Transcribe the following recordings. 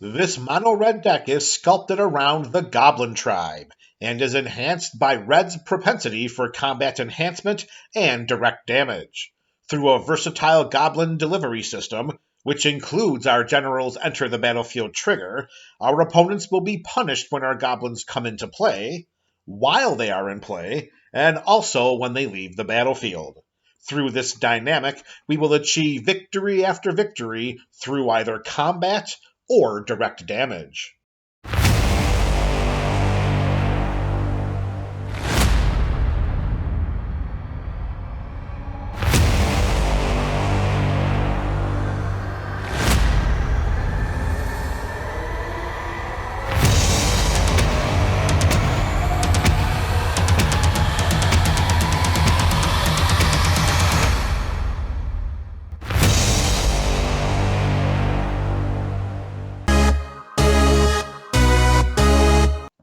This mono-red deck is sculpted around the Goblin tribe, and is enhanced by Red's propensity for combat enhancement and direct damage. Through a versatile Goblin delivery system, which includes our General's Enter the Battlefield trigger, our opponents will be punished when our Goblins come into play, while they are in play, and also when they leave the battlefield. Through this dynamic, we will achieve victory after victory through either combat or direct damage.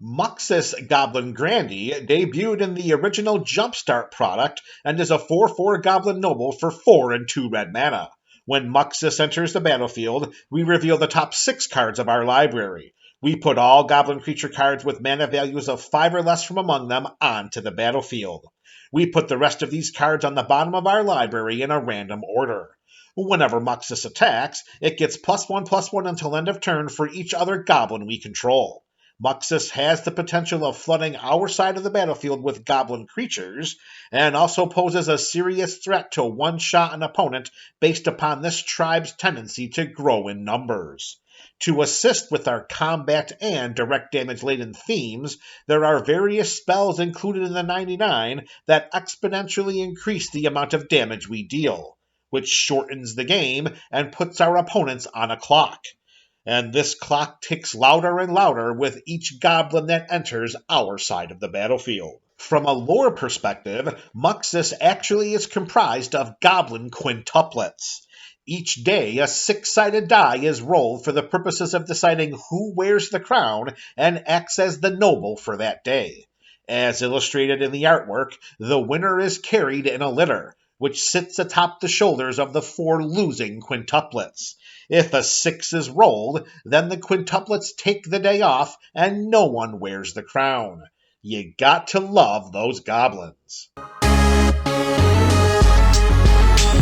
Muxus Goblin Grandee debuted in the original Jumpstart product and is a 4/4 Goblin Noble for 4 and 2 red mana. When Muxus enters the battlefield, we reveal the top 6 cards of our library. We put all Goblin creature cards with mana values of 5 or less from among them onto the battlefield. We put the rest of these cards on the bottom of our library in a random order. Whenever Muxus attacks, it gets +1/+1 until end of turn for each other Goblin we control. Muxus has the potential of flooding our side of the battlefield with Goblin creatures, and also poses a serious threat to one-shot an opponent based upon this tribe's tendency to grow in numbers. To assist with our combat and direct damage-laden themes, there are various spells included in the 99 that exponentially increase the amount of damage we deal, which shortens the game and puts our opponents on a clock. And this clock ticks louder and louder with each Goblin that enters our side of the battlefield. From a lore perspective, Muxus actually is comprised of Goblin quintuplets. Each day, a 6-sided die is rolled for the purposes of deciding who wears the crown and acts as the noble for that day. As illustrated in the artwork, the winner is carried in a litter, which sits atop the shoulders of the 4 losing quintuplets. If a 6 is rolled, then the quintuplets take the day off and no one wears the crown. You got to love those goblins.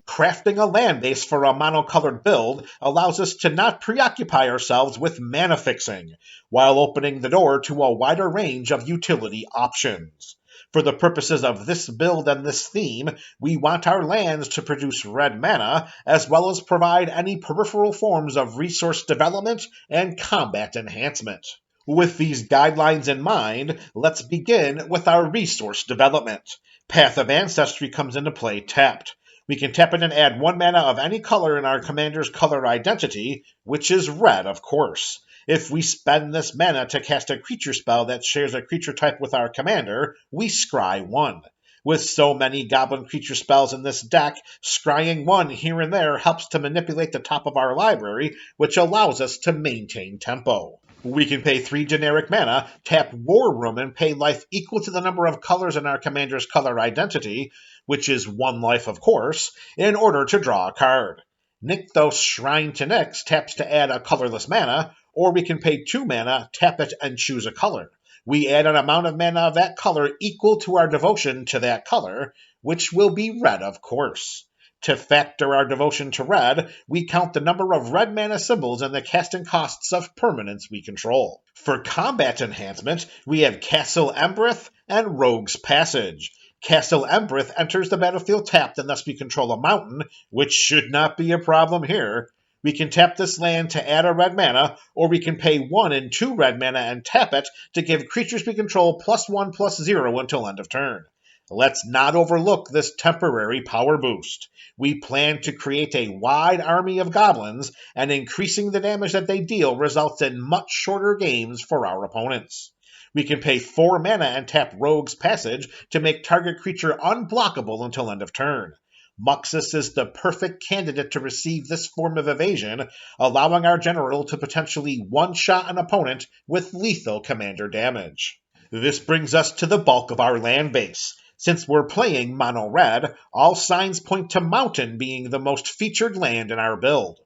Crafting a land base for a monocolored build allows us to not preoccupy ourselves with mana fixing, while opening the door to a wider range of utility options. For the purposes of this build and this theme, we want our lands to produce red mana, as well as provide any peripheral forms of resource development and combat enhancement. With these guidelines in mind, let's begin with our resource development. Path of Ancestry comes into play tapped. We can tap it and add 1 mana of any color in our commander's color identity, which is red, of course. If we spend this mana to cast a creature spell that shares a creature type with our commander, we scry 1. With so many Goblin creature spells in this deck, scrying 1 here and there helps to manipulate the top of our library, which allows us to maintain tempo. We can pay 3 generic mana, tap War Room, and pay life equal to the number of colors in our commander's color identity, which is 1 life, of course, in order to draw a card. Nykthos Shrine to Nyx taps to add a colorless mana, or we can pay 2 mana, tap it, and choose a color. We add an amount of mana of that color equal to our devotion to that color, which will be red, of course. To factor our devotion to red, we count the number of red mana symbols and the casting costs of permanents we control. For combat enhancement, we have Castle Embereth and Rogue's Passage. Castle Embereth enters the battlefield tapped unless we control a mountain, which should not be a problem here. We can tap this land to add a red mana, or we can pay 1 and 2 red mana and tap it to give creatures we control +1/+0 until end of turn. Let's not overlook this temporary power boost. We plan to create a wide army of goblins, and increasing the damage that they deal results in much shorter games for our opponents. We can pay 4 mana and tap Rogue's Passage to make target creature unblockable until end of turn. Muxus is the perfect candidate to receive this form of evasion, allowing our general to potentially one-shot an opponent with lethal commander damage. This brings us to the bulk of our land base. Since we're playing mono-red, all signs point to Mountain being the most featured land in our build.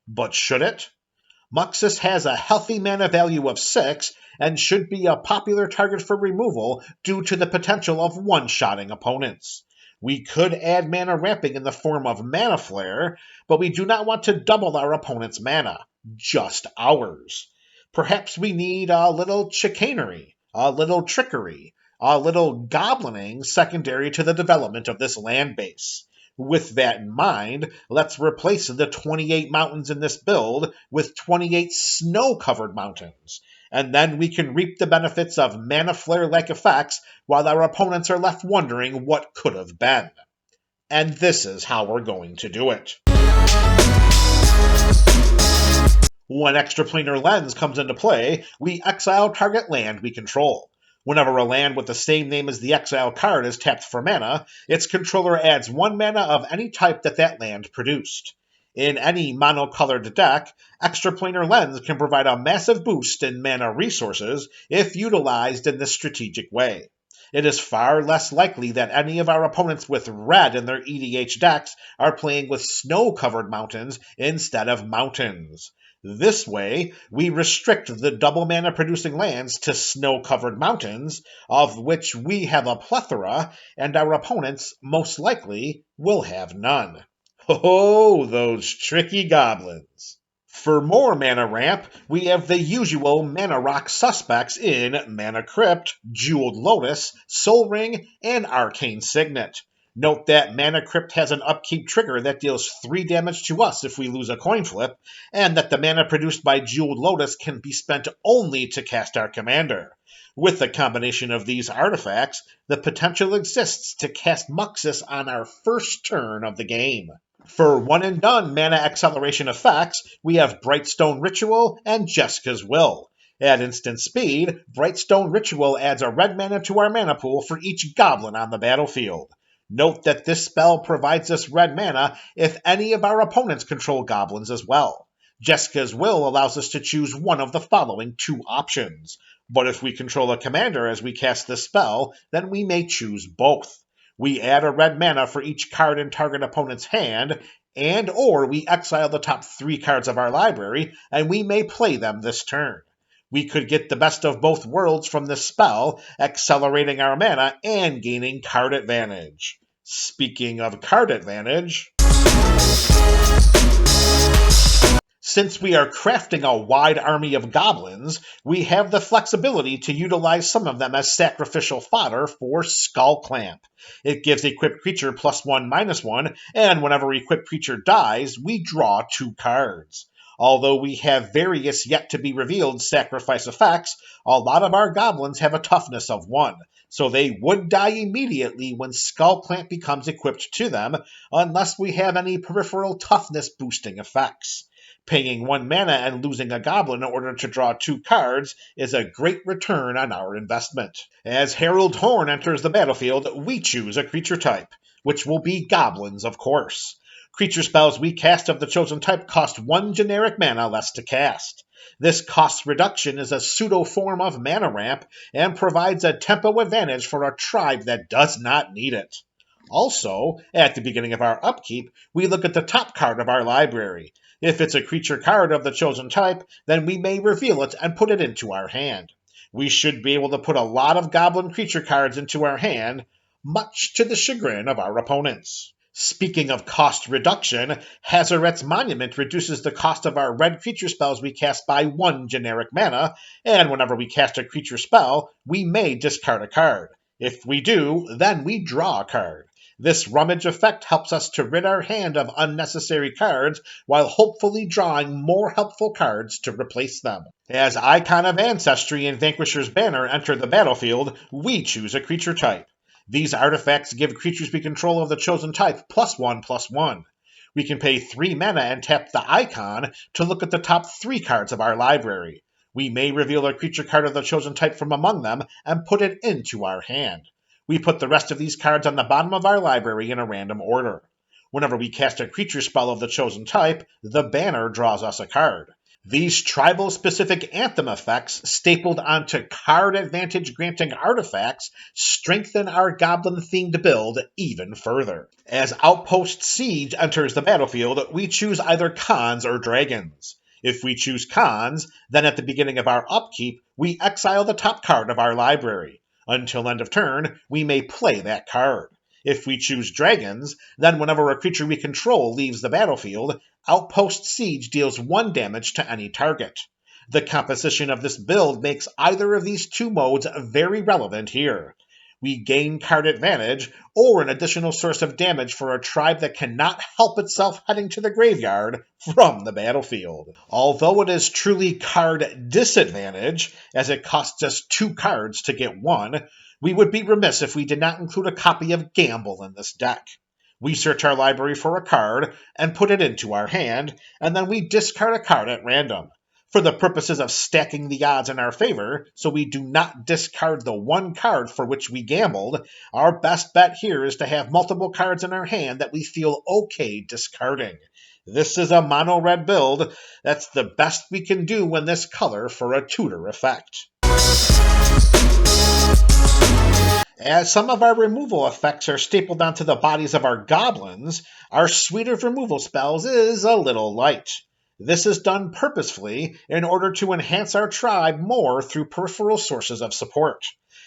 But should it? Muxus has a healthy mana value of 6 and should be a popular target for removal due to the potential of one-shotting opponents. We could add mana ramping in the form of Mana Flare, but we do not want to double our opponent's mana, just ours. Perhaps we need a little chicanery, a little trickery, a little goblining secondary to the development of this land base. With that in mind, let's replace the 28 mountains in this build with 28 snow-covered mountains, and then we can reap the benefits of Mana Flare-like effects while our opponents are left wondering what could have been. And this is how we're going to do it. When Extraplanar Lens comes into play, we exile target land we control. Whenever a land with the same name as the exile card is tapped for mana, its controller adds 1 mana of any type that land produced. In any mono-colored deck, Extraplanar Lens can provide a massive boost in mana resources if utilized in this strategic way. It is far less likely that any of our opponents with red in their EDH decks are playing with snow-covered mountains instead of mountains. This way, we restrict the double mana producing lands to snow-covered mountains, of which we have a plethora, and our opponents most likely will have none. Oh, those tricky goblins. For more mana ramp, we have the usual mana rock suspects in Mana Crypt, Jeweled Lotus, Soul Ring, and Arcane Signet. Note that Mana Crypt has an upkeep trigger that deals 3 damage to us if we lose a coin flip, and that the mana produced by Jeweled Lotus can be spent only to cast our commander. With the combination of these artifacts, the potential exists to cast Muxus on our first turn of the game. For one-and-done mana acceleration effects, we have Brightstone Ritual and Jeska's Will. At instant speed, Brightstone Ritual adds a red mana to our mana pool for each goblin on the battlefield. Note that this spell provides us red mana if any of our opponents control goblins as well. Jeska's Will allows us to choose one of the following 2 options, but if we control a commander as we cast this spell, then we may choose both. We add a red mana for each card in target opponent's hand, and or we exile the top 3 cards of our library, and we may play them this turn. We could get the best of both worlds from this spell, accelerating our mana and gaining card advantage. Speaking of card advantage, since we are crafting a wide army of goblins, we have the flexibility to utilize some of them as sacrificial fodder for Skull Clamp. It gives equipped creature +1/-1, and whenever equipped creature dies, we draw 2 cards. Although we have various yet-to-be-revealed sacrifice effects, a lot of our goblins have a toughness of 1, so they would die immediately when Skull Clamp becomes equipped to them, unless we have any peripheral toughness-boosting effects. Paying 1 mana and losing a goblin in order to draw 2 cards is a great return on our investment. As Herald Horn enters the battlefield, we choose a creature type, which will be goblins, of course. Creature spells we cast of the chosen type cost 1 generic mana less to cast. This cost reduction is a pseudo-form of mana ramp and provides a tempo advantage for a tribe that does not need it. Also, at the beginning of our upkeep, we look at the top card of our library. If it's a creature card of the chosen type, then we may reveal it and put it into our hand. We should be able to put a lot of goblin creature cards into our hand, much to the chagrin of our opponents. Speaking of cost reduction, Hazoret's Monument reduces the cost of our red creature spells we cast by 1 generic mana, and whenever we cast a creature spell, we may discard a card. If we do, then we draw a card. This rummage effect helps us to rid our hand of unnecessary cards while hopefully drawing more helpful cards to replace them. As Icon of Ancestry and Vanquisher's Banner enter the battlefield, we choose a creature type. These artifacts give creatures we control of the chosen type +1/+1. We can pay 3 mana and tap the icon to look at the top 3 cards of our library. We may reveal a creature card of the chosen type from among them and put it into our hand. We put the rest of these cards on the bottom of our library in a random order. Whenever we cast a creature spell of the chosen type, the banner draws us a card. These tribal-specific anthem effects, stapled onto card advantage granting artifacts, strengthen our goblin-themed build even further. As Outpost Siege enters the battlefield, we choose either Khans or Dragons. If we choose cons, then at the beginning of our upkeep, we exile the top card of our library. Until end of turn, we may play that card. If we choose dragons, then whenever a creature we control leaves the battlefield, Outpost Siege deals 1 damage to any target. The composition of this build makes either of these two modes very relevant here. We gain card advantage, or an additional source of damage for a tribe that cannot help itself heading to the graveyard from the battlefield. Although it is truly card disadvantage, as it costs us 2 cards to get 1, we would be remiss if we did not include a copy of Gamble in this deck. We search our library for a card and put it into our hand, and then we discard a card at random. For the purposes of stacking the odds in our favor, so we do not discard the 1 card for which we gambled, our best bet here is to have multiple cards in our hand that we feel okay discarding. This is a mono-red build. That's the best we can do in this color for a tutor effect. As some of our removal effects are stapled onto the bodies of our goblins, our suite of removal spells is a little light. This is done purposefully in order to enhance our tribe more through peripheral sources of support.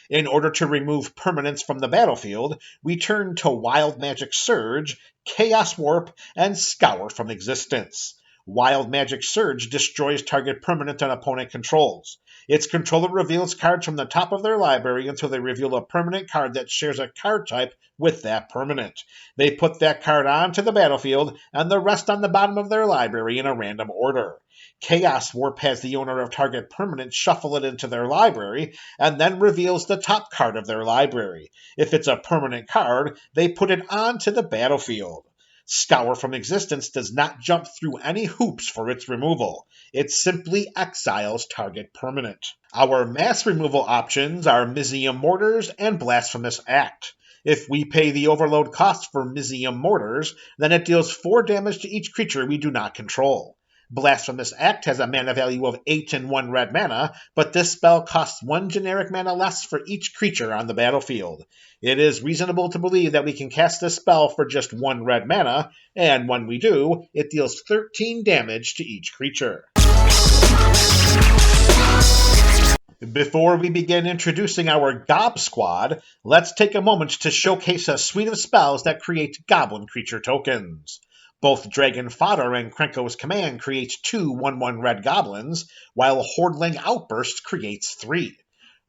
In order to remove permanents from the battlefield, we turn to Wild Magic Surge, Chaos Warp, and Scour from Existence. Wild Magic Surge destroys target permanent an opponent controls. Its controller reveals cards from the top of their library until they reveal a permanent card that shares a card type with that permanent. They put that card onto the battlefield and the rest on the bottom of their library in a random order. Chaos Warp has the owner of target permanent shuffle it into their library and then reveals the top card of their library. If it's a permanent card, they put it onto the battlefield. Scour from Existence does not jump through any hoops for its removal. It simply exiles target permanent. Our mass removal options are Mizzium Mortars and Blasphemous Act. If we pay the overload cost for Mizzium Mortars, then it deals 4 damage to each creature we do not control. Blasphemous Act has a mana value of 8 and 1 red mana, but this spell costs 1 generic mana less for each creature on the battlefield. It is reasonable to believe that we can cast this spell for just 1 red mana, and when we do, it deals 13 damage to each creature. Before we begin introducing our Gob Squad, let's take a moment to showcase a suite of spells that create Goblin creature tokens. Both Dragon Fodder and Krenko's Command creates 2 1/1 red goblins, while Hordling Outburst creates 3.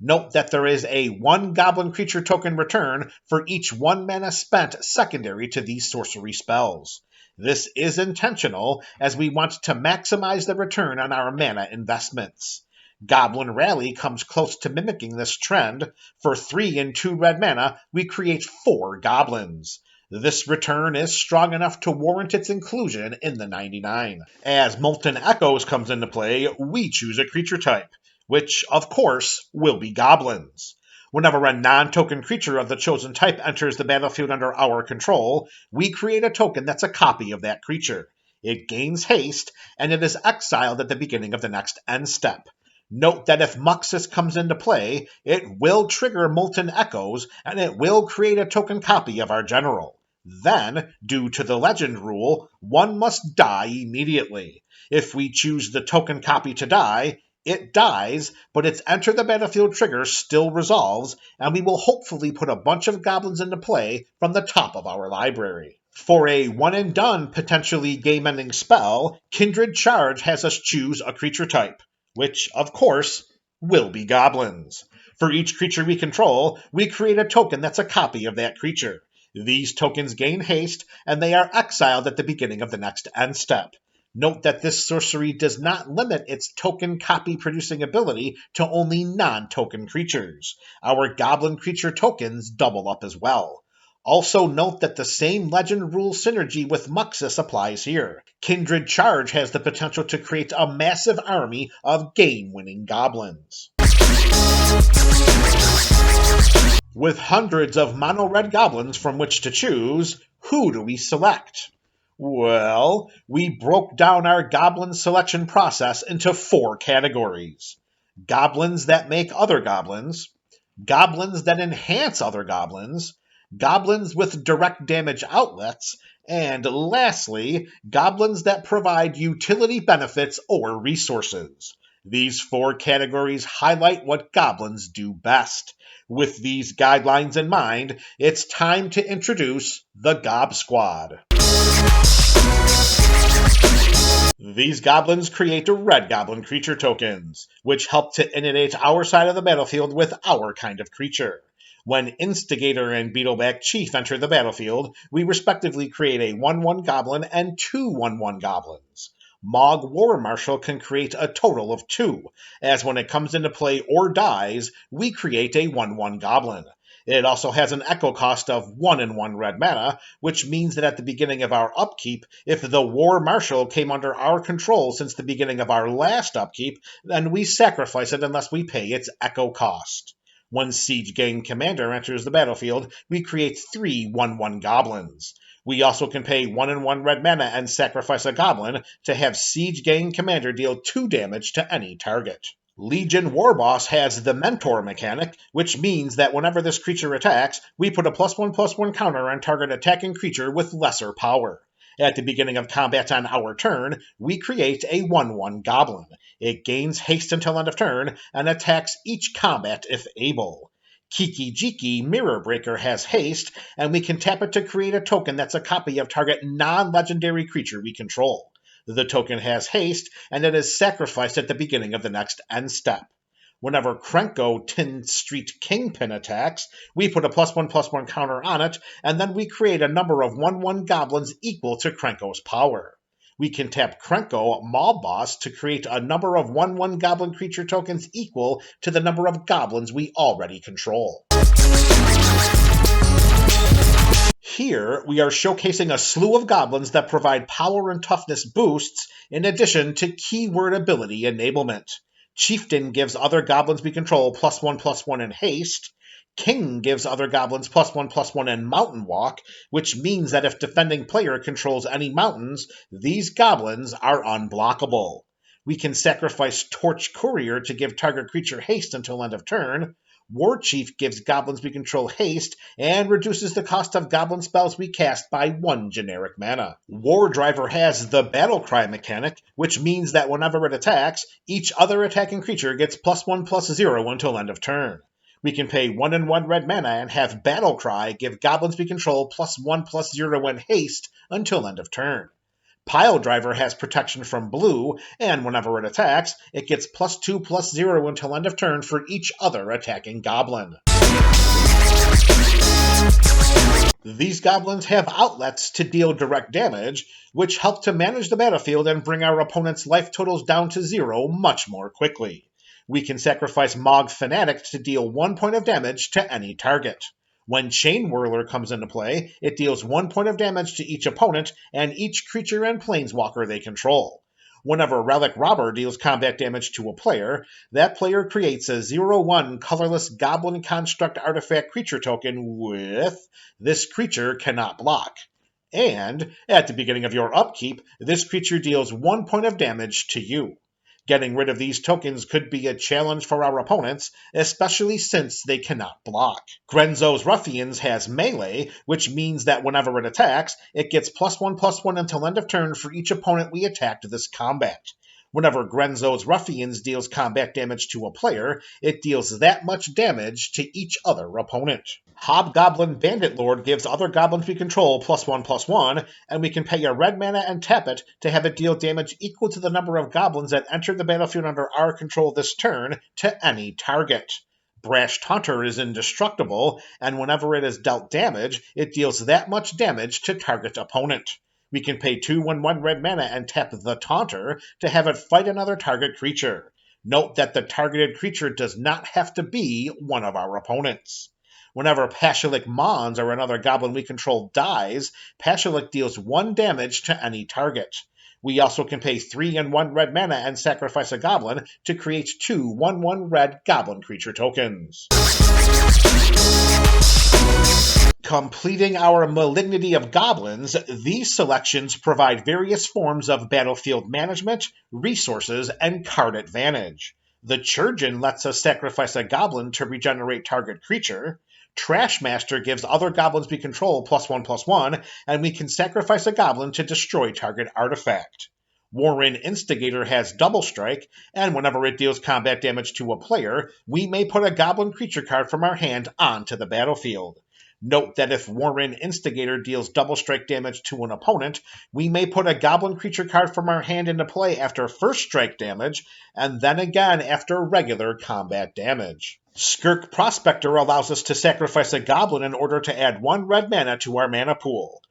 Note that there is a 1 goblin creature token return for each 1 mana spent secondary to these sorcery spells. This is intentional, as we want to maximize the return on our mana investments. Goblin Rally comes close to mimicking this trend. For 3 and 2 red mana, we create 4 goblins. This return is strong enough to warrant its inclusion in the 99. As Molten Echoes comes into play, we choose a creature type, which, of course, will be goblins. Whenever a non-token creature of the chosen type enters the battlefield under our control, we create a token that's a copy of that creature. It gains haste, and it is exiled at the beginning of the next end step. Note that if Muxus comes into play, it will trigger Molten Echoes, and it will create a token copy of our general. Then, due to the legend rule, one must die immediately. If we choose the token copy to die, it dies, but its enter the battlefield trigger still resolves, and we will hopefully put a bunch of goblins into play from the top of our library. For a one-and-done, potentially game-ending spell, Kindred Charge has us choose a creature type, which, of course, will be goblins. For each creature we control, we create a token that's a copy of that creature. These tokens gain haste, and they are exiled at the beginning of the next end step. Note that this sorcery does not limit its token copy producing ability to only non-token creatures. Our goblin creature tokens double up as well. Also note that the same legend rule synergy with Muxus applies here. Kindred Charge has the potential to create a massive army of game-winning goblins. With hundreds of mono-red goblins from which to choose, who do we select? Well, we broke down our goblin selection process into 4 categories. Goblins that make other goblins, goblins that enhance other goblins, goblins with direct damage outlets, And lastly, goblins that provide utility benefits or resources. These 4 categories highlight what goblins do best. With these guidelines in mind, it's time to introduce the Gob Squad. These goblins create red goblin creature tokens, which help to inundate our side of the battlefield with our kind of creature. When Instigator and Beetleback Chief enter the battlefield, we respectively create a 1/1 goblin and 2 1/1 goblins. Mog War Marshal can create a total of 2, as when it comes into play or dies, we create a 1/1 goblin. It also has an echo cost of 1 and 1 red mana, which means that at the beginning of our upkeep, if the War Marshal came under our control since the beginning of our last upkeep, then we sacrifice it unless we pay its echo cost. When Siege Gang Commander enters the battlefield, we create 3 1/1 goblins. We also can pay 1 and 1 red mana and sacrifice a goblin to have Siege Gang Commander deal 2 damage to any target. Legion Warboss has the Mentor mechanic, which means that whenever this creature attacks, we put a +1/+1 counter on target attacking creature with lesser power. At the beginning of combat on our turn, we create a 1/1 goblin. It gains haste until end of turn and attacks each combat if able. Kiki Jiki Mirror Breaker has haste, and we can tap it to create a token that's a copy of target non-legendary creature we control. The token has haste, and it is sacrificed at the beginning of the next end step. Whenever Krenko Tin Street Kingpin attacks, we put a +1/+1 counter on it, and then we create a number of 1/1 goblins equal to Krenko's power. We can tap Krenko Mob Boss to create a number of 1/1 goblin creature tokens equal to the number of goblins we already control. Here, we are showcasing a slew of goblins that provide power and toughness boosts in addition to keyword ability enablement. Chieftain gives other goblins we control +1/+1 in haste. King gives other goblins +1/+1 in Mountain Walk, which means that if defending player controls any mountains, these goblins are unblockable. We can sacrifice Torch Courier to give target creature haste until end of turn. War Chief gives goblins we control haste and reduces the cost of goblin spells we cast by 1 generic mana. War Driver has the Battle Cry mechanic, which means that whenever it attacks, each other attacking creature gets +1/+0 until end of turn. We can pay 1 and 1 red mana and have Battle Cry give goblins we control +1/+0 in haste until end of turn. Pile Driver has protection from blue, and whenever it attacks, it gets +2/+0 until end of turn for each other attacking goblin. These goblins have outlets to deal direct damage, which help to manage the battlefield and bring our opponent's life totals down to 0 much more quickly. We can sacrifice Mog Fanatic to deal 1 point of damage to any target. When Chain Whirler comes into play, it deals 1 point of damage to each opponent and each creature and planeswalker they control. Whenever Relic Robber deals combat damage to a player, that player creates a 0/1 colorless Goblin Construct artifact creature token with this creature cannot block. And at the beginning of your upkeep, this creature deals 1 point of damage to you. Getting rid of these tokens could be a challenge for our opponents, especially since they cannot block. Grenzo's Ruffians has melee, which means that whenever it attacks, it gets +1/+1 until end of turn for each opponent we attacked this combat. Whenever Grenzo's Ruffians deals combat damage to a player, it deals that much damage to each other opponent. Hobgoblin Bandit Lord gives other goblins we control +1/+1, and we can pay a red mana and tap it to have it deal damage equal to the number of goblins that enter the battlefield under our control this turn to any target. Brash Taunter is indestructible, and whenever it is dealt damage, it deals that much damage to target opponent. We can pay 2 1/1 red mana and tap the Taunter to have it fight another target creature. Note that the targeted creature does not have to be one of our opponents. Whenever Pashulik Mons or another goblin we control dies, Pashulik deals 1 damage to any target. We also can pay 3 and 1 red mana and sacrifice a goblin to create 2 1/1 red goblin creature tokens. Completing our Malignity of Goblins, these selections provide various forms of battlefield management, resources, and card advantage. The Churgeon lets us sacrifice a goblin to regenerate target creature. Trash Master gives other goblins we control +1/+1, and we can sacrifice a goblin to destroy target artifact. Warren Instigator has Double Strike, and whenever it deals combat damage to a player, we may put a goblin creature card from our hand onto the battlefield. Note that if Warren Instigator deals Double Strike damage to an opponent, we may put a goblin creature card from our hand into play after first strike damage, and then again after regular combat damage. Skirk Prospector allows us to sacrifice a goblin in order to add 1 red mana to our mana pool.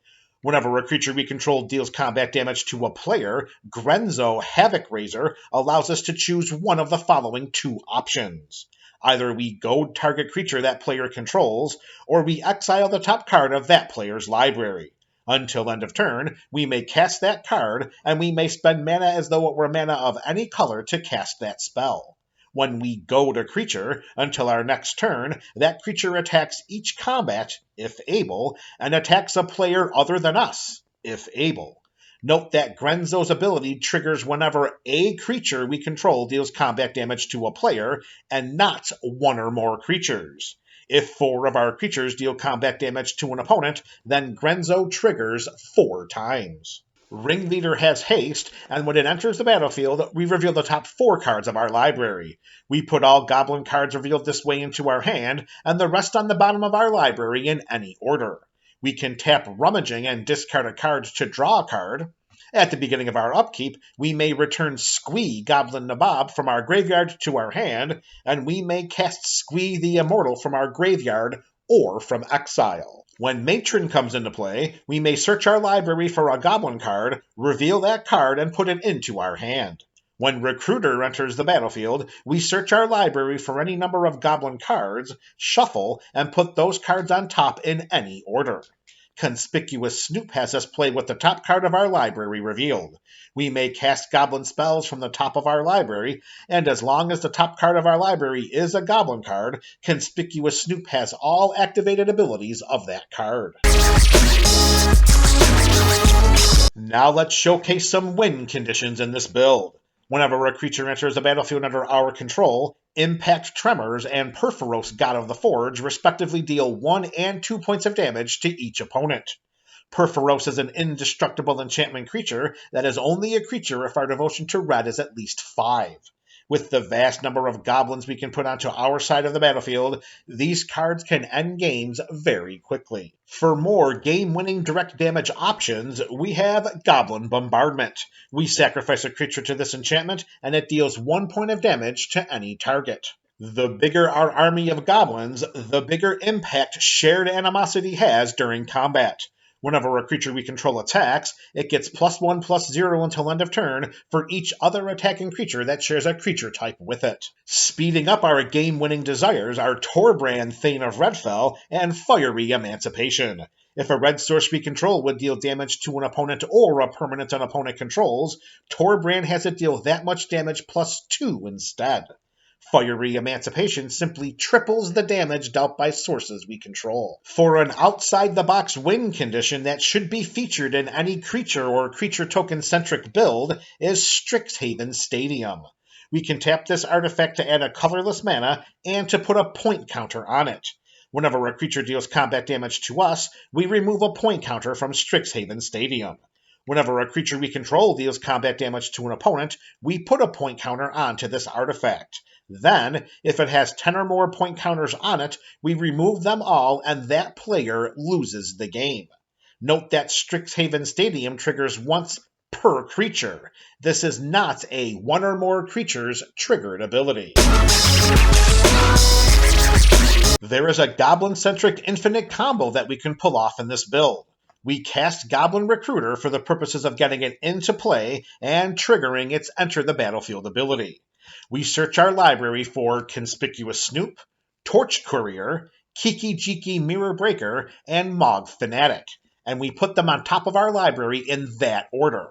Whenever a creature we control deals combat damage to a player, Grenzo Havoc Raiser allows us to choose one of the following 2 options. Either we goad target creature that player controls, or we exile the top card of that player's library. Until end of turn, we may cast that card, and we may spend mana as though it were mana of any color to cast that spell. When we goad a creature, until our next turn, that creature attacks each combat, if able, and attacks a player other than us, if able. Note that Grenzo's ability triggers whenever a creature we control deals combat damage to a player, and not 1 or more creatures. If 4 of our creatures deal combat damage to an opponent, then Grenzo triggers 4 times. Ringleader has haste, and when it enters the battlefield, we reveal the top 4 cards of our library. We put all goblin cards revealed this way into our hand, and the rest on the bottom of our library in any order. We can tap Rummaging and discard a card to draw a card. At the beginning of our upkeep, we may return Squee Goblin Nabob from our graveyard to our hand, and we may cast Squee the Immortal from our graveyard or from exile. When Matron comes into play, we may search our library for a goblin card, reveal that card, and put it into our hand. When Recruiter enters the battlefield, we search our library for any number of goblin cards, shuffle, and put those cards on top in any order. Conspicuous Snoop has us play with the top card of our library revealed. We may cast goblin spells from the top of our library, and as long as the top card of our library is a goblin card, Conspicuous Snoop has all activated abilities of that card. Now let's showcase some win conditions in this build. Whenever a creature enters the battlefield under our control, Impact Tremors and Perforos God of the Forge respectively deal 1 and 2 points of damage to each opponent. Perforos is an indestructible enchantment creature that is only a creature if our devotion to red is at least 5. With the vast number of goblins we can put onto our side of the battlefield, these cards can end games very quickly. For more game-winning direct damage options, we have Goblin Bombardment. We sacrifice a creature to this enchantment, and it deals 1 point of damage to any target. The bigger our army of goblins, the bigger impact Shared Animosity has during combat. Whenever a creature we control attacks, it gets +1/+0 until end of turn for each other attacking creature that shares a creature type with it. Speeding up our game-winning desires are Torbrand, Thane of Redfell, and Fiery Emancipation. If a red source we control would deal damage to an opponent or a permanent an opponent controls, Torbrand has it deal that much damage +2 instead. Fiery Emancipation simply triples the damage dealt by sources we control. For an outside-the-box win condition that should be featured in any creature or creature token-centric build is Strixhaven Stadium. We can tap this artifact to add a colorless mana and to put a point counter on it. Whenever a creature deals combat damage to us, we remove a point counter from Strixhaven Stadium. Whenever a creature we control deals combat damage to an opponent, we put a point counter onto this artifact. Then, if it has 10 or more point counters on it, we remove them all and that player loses the game. Note that Strixhaven Stadium triggers once per creature. This is not a 1 or more creatures triggered ability. There is a goblin-centric infinite combo that we can pull off in this build. We cast Goblin Recruiter for the purposes of getting it into play and triggering its Enter the Battlefield ability. We search our library for Conspicuous Snoop, Torch Courier, Kiki Jiki Mirror Breaker, and Mog Fanatic, and we put them on top of our library in that order.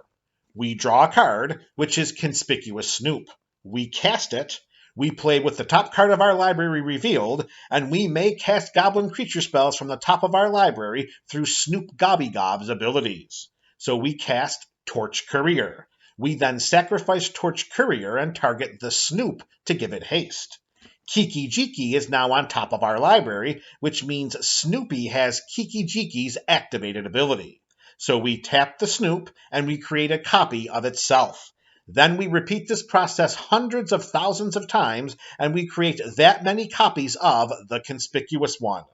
We draw a card, which is Conspicuous Snoop. We cast it, we play with the top card of our library revealed, and we may cast goblin creature spells from the top of our library through Snoop Gobbygob's abilities. So we cast Torch Courier. We then sacrifice Torch Courier and target the Snoop to give it haste. Kiki Jiki is now on top of our library, which means Snoopy has Kiki Jiki's activated ability. So we tap the Snoop and we create a copy of itself. Then we repeat this process hundreds of thousands of times and we create that many copies of the conspicuous one.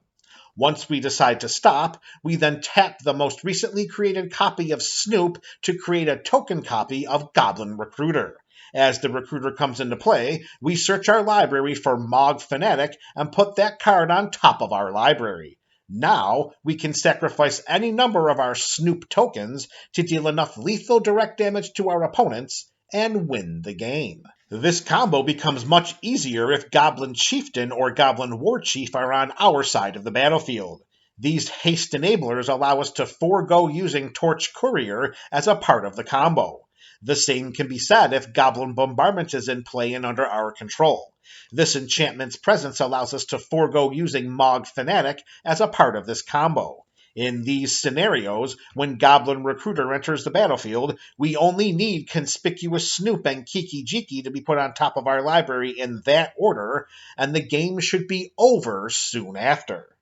Once we decide to stop, we then tap the most recently created copy of Snoop to create a token copy of Goblin Recruiter. As the Recruiter comes into play, we search our library for Mog Fanatic and put that card on top of our library. Now, we can sacrifice any number of our Snoop tokens to deal enough lethal direct damage to our opponents and win the game. This combo becomes much easier if Goblin Chieftain or Goblin War Chief are on our side of the battlefield. These haste enablers allow us to forego using Torch Courier as a part of the combo. The same can be said if Goblin Bombardment is in play and under our control. This enchantment's presence allows us to forego using Mog Fanatic as a part of this combo. In these scenarios, when Goblin Recruiter enters the battlefield, we only need Conspicuous Snoop and Kiki Jiki to be put on top of our library in that order, and the game should be over soon after.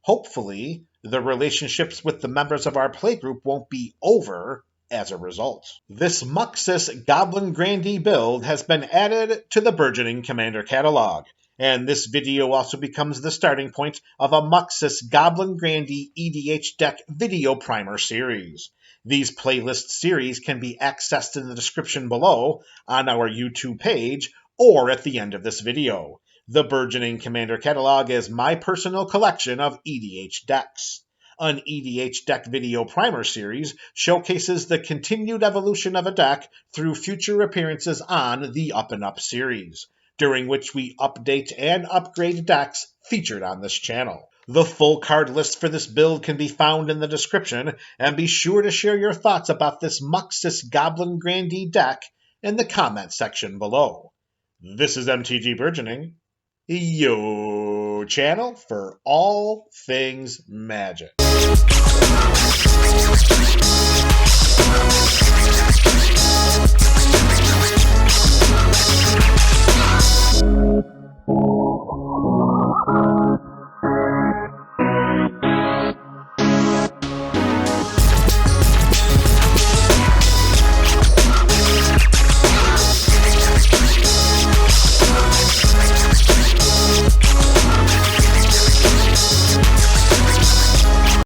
Hopefully, the relationships with the members of our playgroup won't be over as a result. This Muxus Goblin Grandee build has been added to the Burgeoning Commander Catalog, and this video also becomes the starting point of a Muxus Goblin Grandee EDH deck video primer series. These playlist series can be accessed in the description below, on our YouTube page, or at the end of this video. The Burgeoning Commander Catalog is my personal collection of EDH decks. An EDH deck video primer series showcases the continued evolution of a deck through future appearances on the Up and Up series, during which we update and upgrade decks featured on this channel. The full card list for this build can be found in the description, and be sure to share your thoughts about this Muxus Goblin Grandee deck in the comment section below. This is MTG Burgeoning, your channel for all things Magic.